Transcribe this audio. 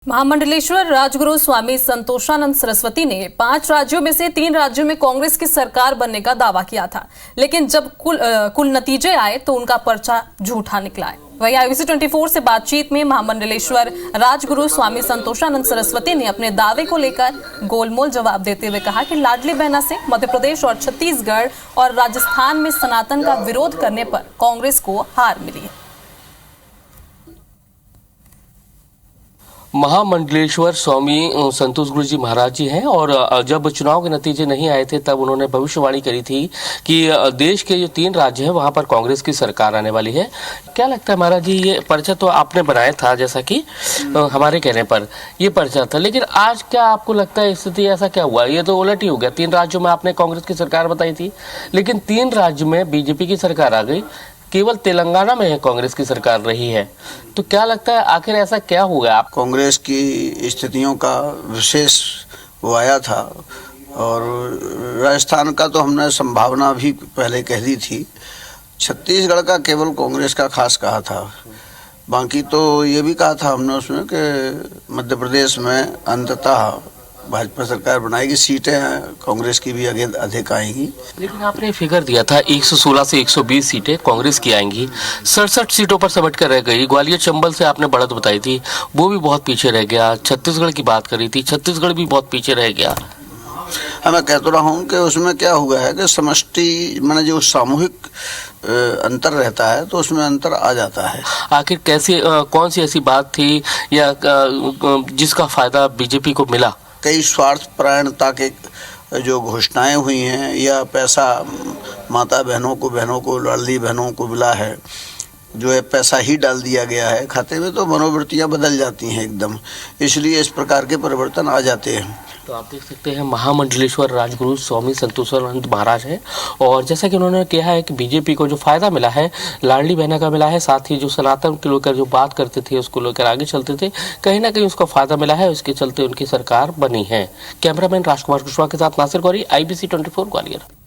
महामंडलेश्वर राजगुरु स्वामी संतोषानंद सरस्वती ने 5 राज्यों में से 3 राज्यों में कांग्रेस की सरकार बनने का दावा किया था, लेकिन जब कुल नतीजे आए तो उनका पर्चा झूठा निकला है। वहीं IBC 24 से बातचीत में महामंडलेश्वर राजगुरु स्वामी संतोषानंद सरस्वती ने अपने दावे को लेकर गोलमोल जवाब देते हुए कहा कि लाडली बहना से मध्य प्रदेश और छत्तीसगढ़ और राजस्थान में सनातन का विरोध करने पर कांग्रेस को हार मिली है। महामंडलेश्वर स्वामी संतोष गुरु जी महाराज जी हैं और जब चुनाव के नतीजे नहीं आए थे तब उन्होंने भविष्यवाणी करी थी कि देश के जो 3 राज्य हैं वहां पर कांग्रेस की सरकार आने वाली है। क्या लगता है महाराज जी, ये पर्चा तो आपने बनाया था, जैसा कि हमारे कहने पर ये पर्चा था, लेकिन आज क्या आपको लगता है स्थिति ऐसा क्या हुआ? ये तो उलट ही हो गया। 3 राज्यों में आपने कांग्रेस की सरकार बताई थी, लेकिन 3 राज्य में बीजेपी की सरकार आ गई, केवल तेलंगाना में कांग्रेस की सरकार रही है। तो क्या लगता है आखिर ऐसा क्या हो गया? कांग्रेस की स्थितियों का विशेष वो आया था और राजस्थान का तो हमने संभावना भी पहले कह दी थी। छत्तीसगढ़ का केवल कांग्रेस का खास कहा था, बाकी तो ये भी कहा था हमने उसमें कि मध्य प्रदेश में अंततः भाजपा सरकार बनाएगी, सीटें कांग्रेस की भी अधिक आएंगी। लेकिन आपने फिगर दिया था 116 से 120 सीटें कांग्रेस की आएंगी, 67 सीटों पर सिमट कर रह गई। ग्वालियर चंबल से आपने बढ़त बताई थी, वो भी बहुत पीछे रह गया। छत्तीसगढ़ की बात करी थी, छत्तीसगढ़ भी बहुत पीछे रह गया। मैं कह तो रहा हूँ कि उसमें क्या हुआ है कि समष्टि माने जो सामूहिक अंतर रहता है तो उसमें अंतर आ जाता है। आखिर कैसी कौन सी ऐसी बात थी या जिसका फायदा बीजेपी को मिला? कई स्वार्थ परायणता के जो घोषणाएं हुई हैं या पैसा माता बहनों को लाडली बहनों को मिला है, जो है पैसा ही डाल दिया गया है खाते में, तो मनोवृत्तियां बदल जाती हैं एकदम, इसलिए इस प्रकार के परिवर्तन आ जाते हैं। तो आप देख सकते हैं महामंडलेश्वर राजगुरु स्वामी संतोषानंद महाराज हैं और जैसा कि उन्होंने कहा है कि बीजेपी को जो फायदा मिला है लाडली बहना का मिला है, साथ ही जो सनातन को लेकर जो बात करते थे उसको लेकर आगे चलते थे, कहीं ना कहीं उसका फायदा मिला है, उसके चलते उनकी सरकार बनी है। कैमरामैन राजकुमार कुशवाहा के साथ नासिर गौरी, IBC 24 ग्वालियर।